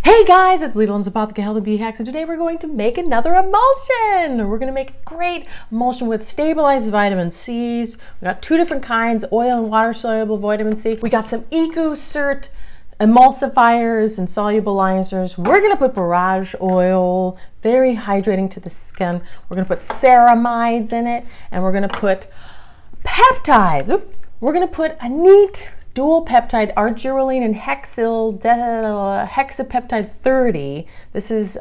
Hey guys, it's Lidl's Apothecary Health and Bee Hacks, and today we're going to make another emulsion. We're going to make a great emulsion with stabilized vitamin C's. We got two different kinds, oil and water soluble vitamin C. We got some EcoCert emulsifiers and solubilizers. We're going to put borage oil, very hydrating to the skin. We're going to put ceramides in it, and we're going to put peptides. We're going to put a neat dual peptide, arginine and hexapeptide 30. This is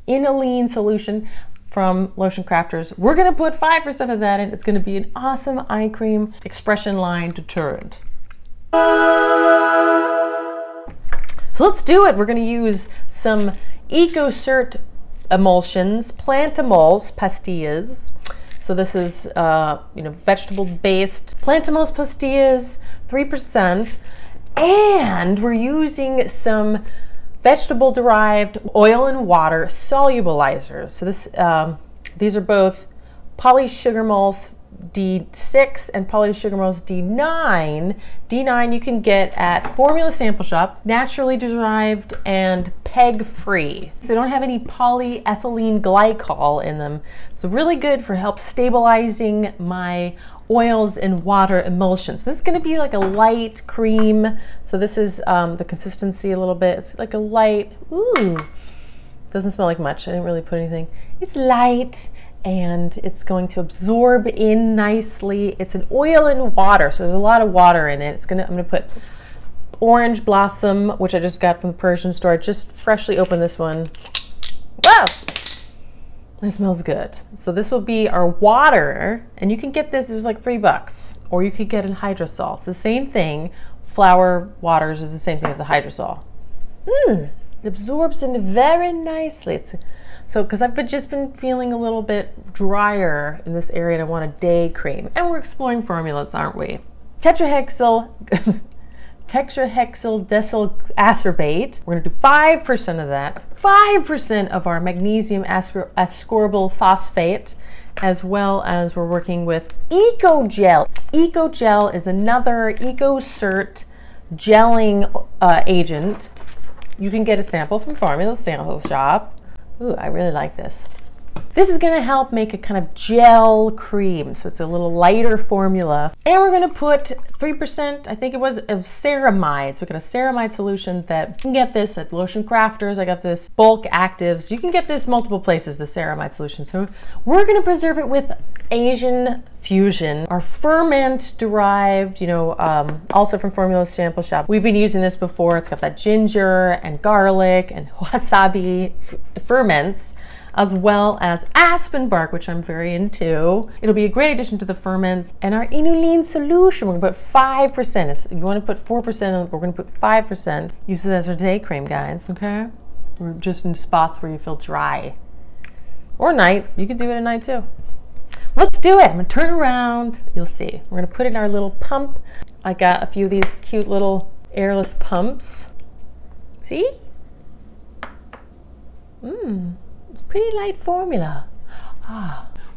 inulin solution from Lotion Crafters. We're gonna put 5% of that in. It's gonna be an awesome eye cream expression line deterrent. So let's do it. We're gonna use some EcoCert emulsions, plant emulse pastillas. So this is, vegetable-based plant emulse pastillas, 3%, and we're using some vegetable-derived oil and water solubilizers. So this, these are both polysugarmulse D6 and polysugarmulse D9. D9 you can get at Formula Sample Shop, naturally derived and peg-free. So they don't have any polyethylene glycol in them. So really good for help stabilizing my oils and water emulsions. This is going to be like a light cream. So this is the consistency a little bit. It's like a light, doesn't smell like much. I didn't really put anything. It's light and it's going to absorb in nicely. It's an oil and water, so there's a lot of water in it. I'm gonna put orange blossom, which I just got from the Persian store. I just freshly opened this one. Wow! It smells good. So this will be our water, and you can get this, it was like $3, or you could get a hydrosol. It's the same thing. Flower waters is the same thing as a hydrosol. It absorbs in very nicely. So, because I've just been feeling a little bit drier in this area and I want a day cream. And we're exploring formulas, aren't we? Tetrahexyldecyl Ascorbate. We're gonna do 5% of that. 5% of our Magnesium Ascorbyl phosphate, as well as we're working with EcoGel. EcoGel is another EcoCert gelling agent. You can get a sample from Formula Sample Shop. Ooh, I really like this. This is gonna help make a kind of gel cream, so it's a little lighter formula. And we're gonna put 3%, I think it was, of ceramides. We got a ceramide solution that you can get this at Lotion Crafters. I got this bulk actives. You can get this multiple places, the ceramide solution. So we're gonna preserve it with Asian Fusion, our ferment derived, also from Formula Sample Shop. We've been using this before. It's got that ginger and garlic and wasabi ferments, as well as aspen bark, which I'm very into. It'll be a great addition to the ferments. And our inulin solution, we're gonna put 5%. You wanna put 4%, we're gonna put 5%. Use it as our day cream, guys, okay? Or just in spots where you feel dry. Or night, you could do it at night too. Let's do it. I'm gonna turn around, you'll see. We're gonna put in our little pump. I got a few of these cute little airless pumps. See? It's pretty light formula.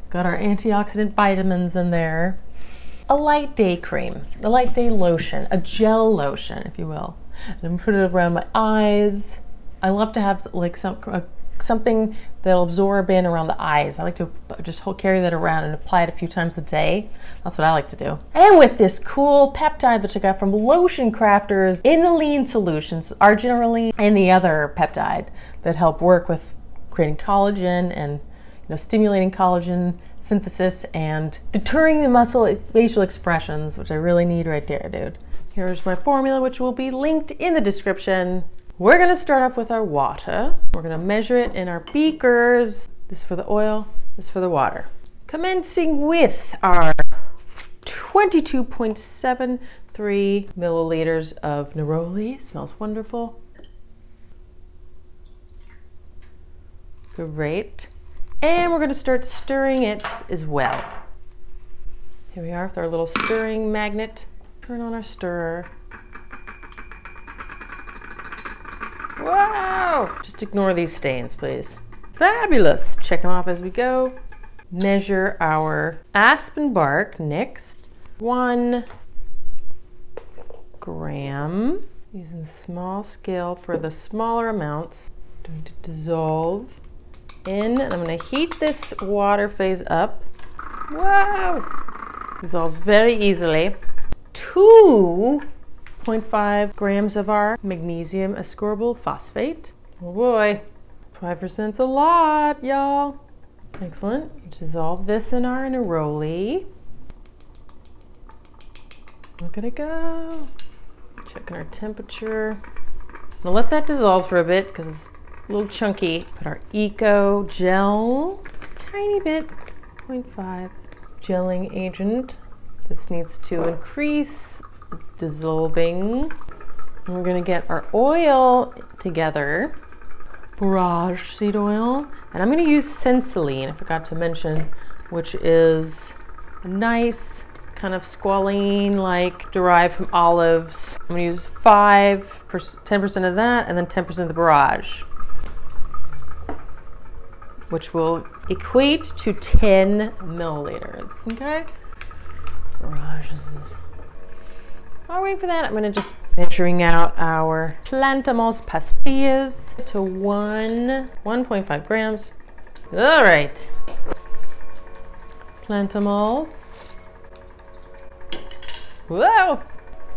Got our antioxidant vitamins in there. A light day cream, a light day lotion, a gel lotion, if you will. And I'm putting it around my eyes. I love to have like something that'll absorb in around the eyes. I like to just carry that around and apply it a few times a day. That's what I like to do. And with this cool peptide that I got from Lotion Crafters, inulin solutions, arginine and the other peptide that help work with creating collagen and stimulating collagen synthesis and deterring the muscle facial expressions, which I really need right there, dude. Here's my formula, which will be linked in the description. We're gonna start off with our water. We're gonna measure it in our beakers. This for the oil, this for the water. Commencing with our 22.73 milliliters of neroli. Smells wonderful. Great. And we're gonna start stirring it as well. Here we are with our little stirring magnet. Turn on our stirrer. Wow! Just ignore these stains, please. Fabulous! Check them off as we go. Measure our aspen bark next. 1 gram. Using the small scale for the smaller amounts. Going to dissolve in, and I'm going to heat this water phase up. Wow! Dissolves very easily. 2.5 grams of our magnesium ascorbyl phosphate. Oh boy, 5%'s a lot, y'all. Excellent. Dissolve this in our neroli. Look at it go. Checking our temperature. We'll let that dissolve for a bit because it's a little chunky. Put our eco gel, tiny bit, 0.5 gelling agent. This needs to increase dissolving. And we're gonna get our oil together. Borage seed oil. And I'm gonna use sensiline, I forgot to mention, which is a nice kind of squalene-like, derived from olives. I'm gonna use 10% of that, and then 10% of the borage, which will equate to 10 milliliters, okay? Borage is this. While we're waiting for that, I'm gonna just measuring out our Ceramides pastillas to 1.5 grams. All right, Ceramides. Whoa!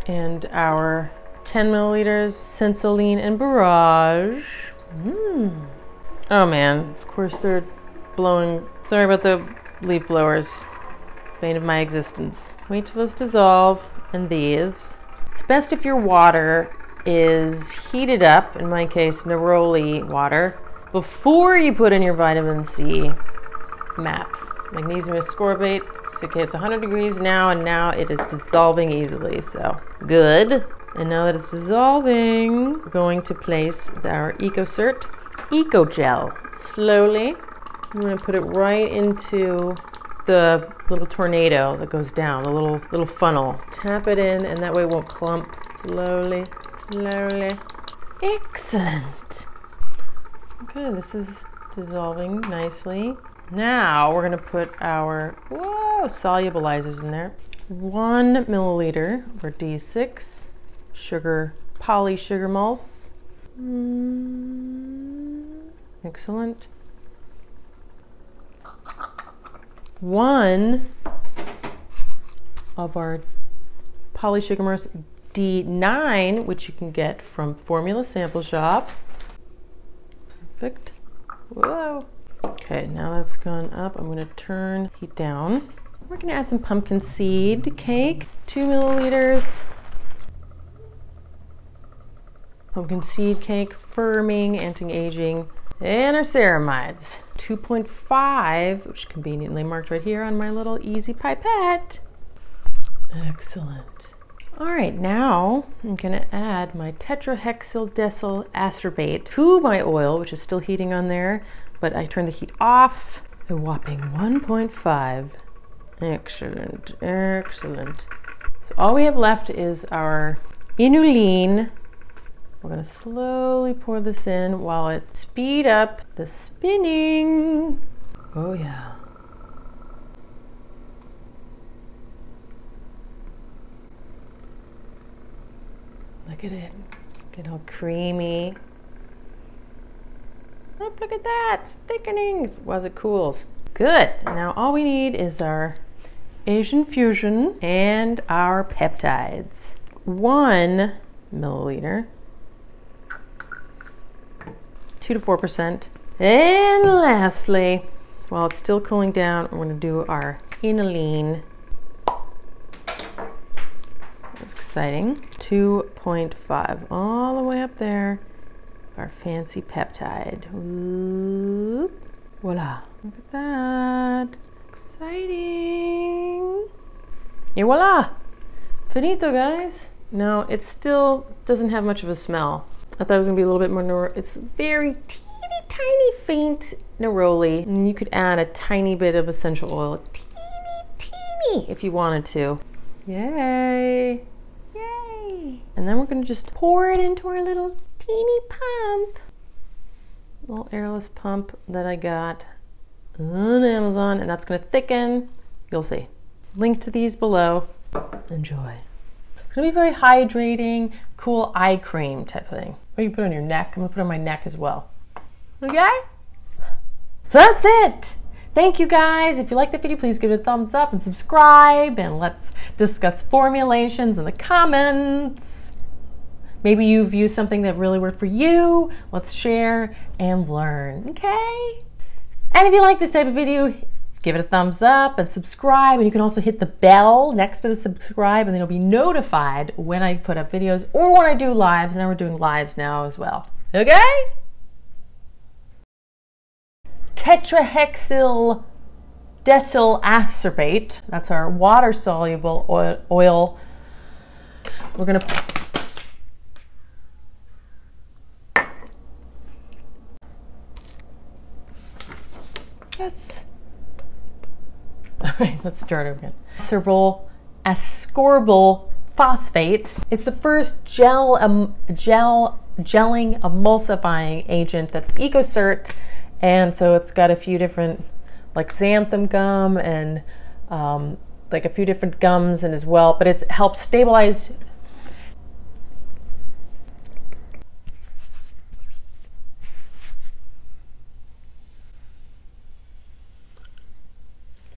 And our 10 milliliters sensiline and borage. Oh man, of course they're blowing. Sorry about the leaf blowers. Bane of my existence. Wait till those dissolve in these. It's best if your water is heated up, in my case, neroli water, before you put in your vitamin C MAP. Magnesium ascorbate. So, okay, it's 100 degrees now, and now it is dissolving easily, so good. And now that it's dissolving, we're going to place our EcoCert Eco Gel. Slowly, I'm going to put it right into the little tornado that goes down, the little funnel. Tap it in, and that way it won't clump. Slowly, slowly. Excellent. Okay, this is dissolving nicely. Now we're gonna put our solubilizers in there. 1 milliliter for D6 sugar, polysugar mulse. Excellent. 1 of our polysugar mulse D9, which you can get from Formula Sample Shop. Perfect. Whoa. Okay, now that's gone up, I'm gonna turn heat down. We're gonna add some pumpkin seed cake, 2 milliliters. Pumpkin seed cake, firming, anti-aging, and our ceramides. 2.5, which is conveniently marked right here on my little easy pipette. Excellent. All right, now I'm gonna add my Tetrahexyldecyl Ascorbate to my oil, which is still heating on there, but I turned the heat off. A whopping 1.5. Excellent, excellent. So all we have left is our inulin. We're gonna slowly pour this in while it speed up the spinning. Oh yeah. Look at it, get all creamy. Oh, look at that, it's thickening as it cools. Good, now all we need is our Asian Fusion and our peptides. 1 milliliter, 2 to 4%. And lastly, while it's still cooling down, we're gonna do our inulin. That's exciting. 2.5, all the way up there. Our fancy peptide. Whoop. Voila, look at that. Exciting. And voila, finito, guys. Now, it still doesn't have much of a smell. I thought it was gonna be a little bit more, it's very teeny tiny faint neroli. And you could add a tiny bit of essential oil, teeny, if you wanted to. Yay, yay. And then we're gonna just pour it into our little teeny pump. Little airless pump that I got on Amazon, and that's gonna thicken. You'll see. Link to these below. Enjoy. It's gonna be very hydrating, cool eye cream type of thing. Or you put it on your neck. I'm gonna put it on my neck as well. Okay? So that's it. Thank you guys. If you like the video, please give it a thumbs up and subscribe, and let's discuss formulations in the comments. Maybe you've used something that really worked for you. Let's share and learn, okay? And if you like this type of video, give it a thumbs up and subscribe, and you can also hit the bell next to the subscribe, and then you'll be notified when I put up videos or when I do lives. Now we're doing lives now as well, okay? Tetrahexyldecyl Ascorbate. That's our water-soluble oil. We're gonna yes. All right, let's start over again. Ascorbyl phosphate. It's the first gelling emulsifying agent that's EcoCert. And so it's got a few different, like xanthan gum and like a few different gums and as well, but it helps stabilize